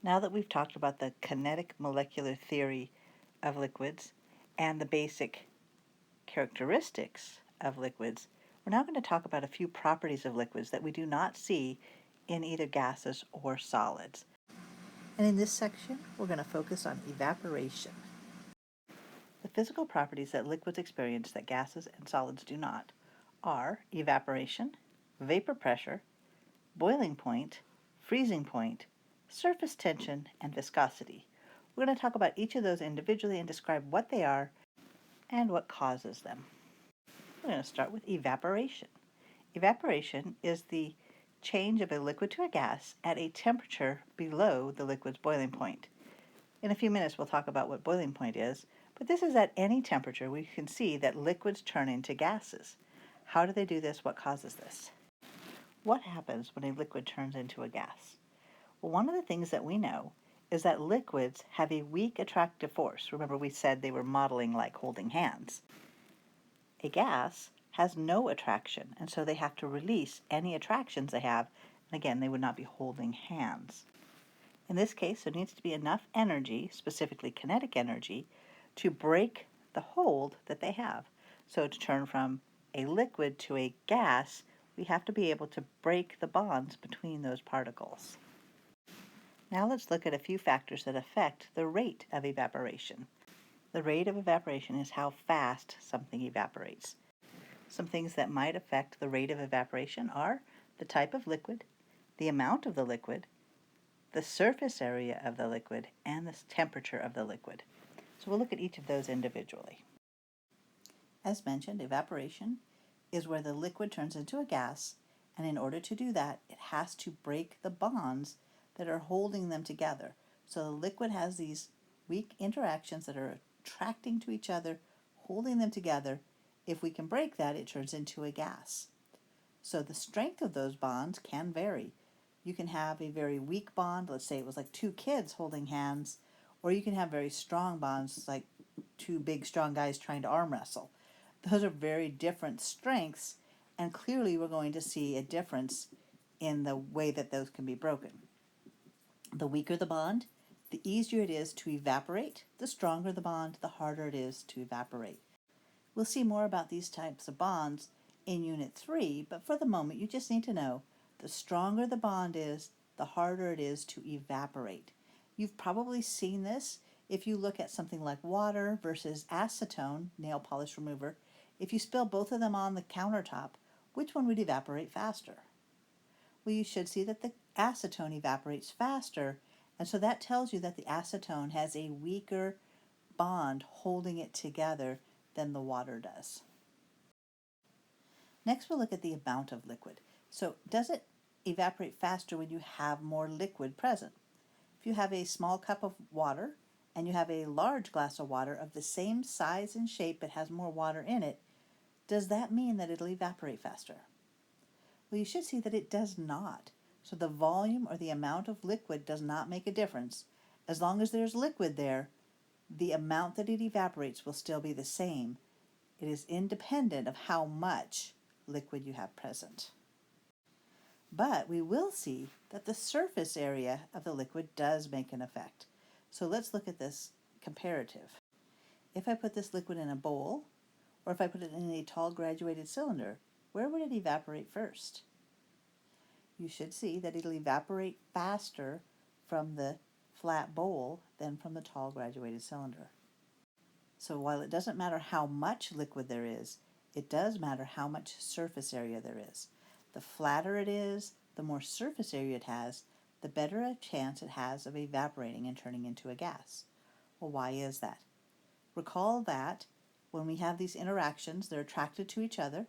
Now that we've talked about the kinetic molecular theory of liquids and the basic characteristics of liquids, we're now going to talk about a few properties of liquids that we do not see in either gases or solids. And in this section, we're going to focus on evaporation. The physical properties that liquids experience that gases and solids do not are evaporation, vapor pressure, boiling point, freezing point, surface tension, and viscosity. We're going to talk about each of those individually and describe what they are and what causes them. We're going to start with evaporation. Evaporation is the change of a liquid to a gas at a temperature below the liquid's boiling point. In a few minutes we'll talk about what boiling point is, but this is at any temperature we can see that liquids turn into gases. How do they do this? What causes this? What happens when a liquid turns into a gas? Well, one of the things that we know is that liquids have a weak attractive force. Remember, we said they were modeling like holding hands. A gas has no attraction, and so they have to release any attractions they have, and again, they would not be holding hands. In this case, there needs to be enough energy, specifically kinetic energy, to break the hold that they have. So to turn from a liquid to a gas, we have to be able to break the bonds between those particles. Now let's look at a few factors that affect the rate of evaporation. The rate of evaporation is how fast something evaporates. Some things that might affect the rate of evaporation are the type of liquid, the amount of the liquid, the surface area of the liquid, and the temperature of the liquid. So we'll look at each of those individually. As mentioned, evaporation is where the liquid turns into a gas, and in order to do that, it has to break the bonds that are holding them together. So the liquid has these weak interactions that are attracting to each other, holding them together. If we can break that, it turns into a gas. So the strength of those bonds can vary. You can have a very weak bond, let's say it was like two kids holding hands, or you can have very strong bonds like two big strong guys trying to arm wrestle. Those are very different strengths, and clearly we're going to see a difference in the way that those can be broken. The weaker the bond, the easier it is to evaporate. The stronger the bond, the harder it is to evaporate. We'll see more about these types of bonds in Unit 3, but for the moment you just need to know the stronger the bond is, the harder it is to evaporate. You've probably seen this if you look at something like water versus acetone, nail polish remover. If you spill both of them on the countertop, which one would evaporate faster? Well, you should see that the acetone evaporates faster, and so that tells you that the acetone has a weaker bond holding it together than the water does. Next, we'll look at the amount of liquid. So does it evaporate faster when you have more liquid present? If you have a small cup of water and you have a large glass of water of the same size and shape but has more water in it, does that mean that it'll evaporate faster? Well, you should see that it does not. So the volume or the amount of liquid does not make a difference. As long as there's liquid there, the amount that it evaporates will still be the same. It is independent of how much liquid you have present. But we will see that the surface area of the liquid does make an effect. So let's look at this comparative. If I put this liquid in a bowl, or if I put it in a tall graduated cylinder, where would it evaporate first? You should see that it'll evaporate faster from the flat bowl than from the tall graduated cylinder. So while it doesn't matter how much liquid there is, it does matter how much surface area there is. The flatter it is, the more surface area it has, the better a chance it has of evaporating and turning into a gas. Well, why is that? Recall that when we have these interactions, they're attracted to each other.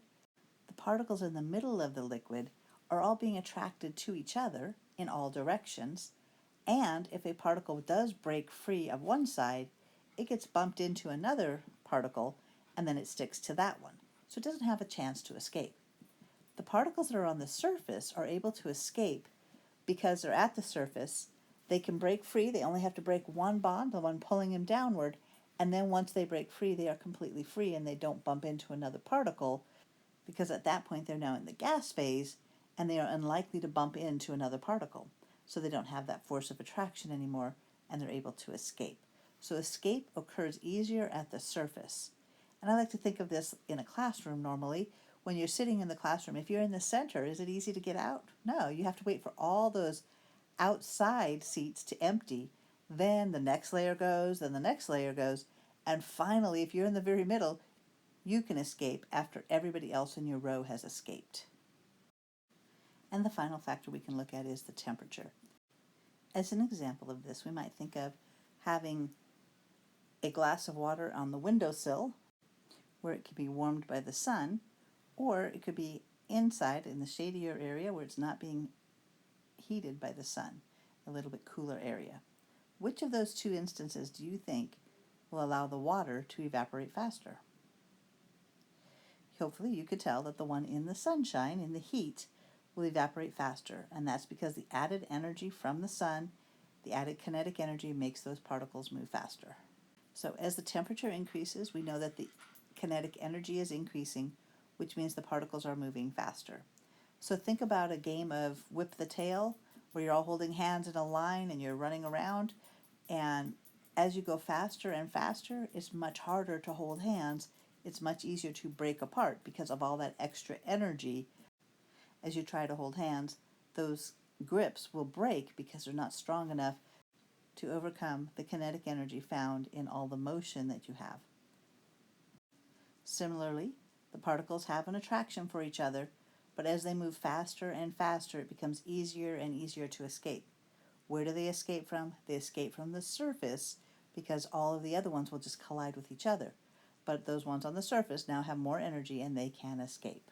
The particles in the middle of the liquid are all being attracted to each other in all directions, and if a particle does break free of one side, it gets bumped into another particle and then it sticks to that one. So it doesn't have a chance to escape. The particles that are on the surface are able to escape because they're at the surface. They can break free. They only have to break one bond, the one pulling them downward, and then once they break free, they are completely free and they don't bump into another particle, because at that point they're now in the gas phase and they are unlikely to bump into another particle. so they don't have that force of attraction anymore, and they're able to escape. So escape occurs easier at the surface. And I like to think of this in a classroom normally. When you're sitting in the classroom, if you're in the center, is it easy to get out? No, you have to wait for all those outside seats to empty. Then the next layer goes, then the next layer goes, and finally, if you're in the very middle, you can escape after everybody else in your row has escaped. And the final factor we can look at is the temperature. As an example of this, we might think of having a glass of water on the windowsill where it can be warmed by the sun, or it could be inside in the shadier area where it's not being heated by the sun, a little bit cooler area. Which of those two instances do you think will allow the water to evaporate faster? Hopefully you could tell that the one in the sunshine, in the heat, will evaporate faster, and that's because the added energy from the sun, the added kinetic energy, makes those particles move faster. So as the temperature increases, we know that the kinetic energy is increasing, which means the particles are moving faster. So think about a game of whip the tail, where you're all holding hands in a line and you're running around, and as you go faster and faster, it's much harder to hold hands. It's much easier to break apart because of all that extra energy. As you try to hold hands, those grips will break because they're not strong enough to overcome the kinetic energy found in all the motion that you have. Similarly, the particles have an attraction for each other, but as they move faster and faster, it becomes easier and easier to escape. Where do they escape from? They escape from the surface because all of the other ones will just collide with each other. But those ones on the surface now have more energy and they can escape.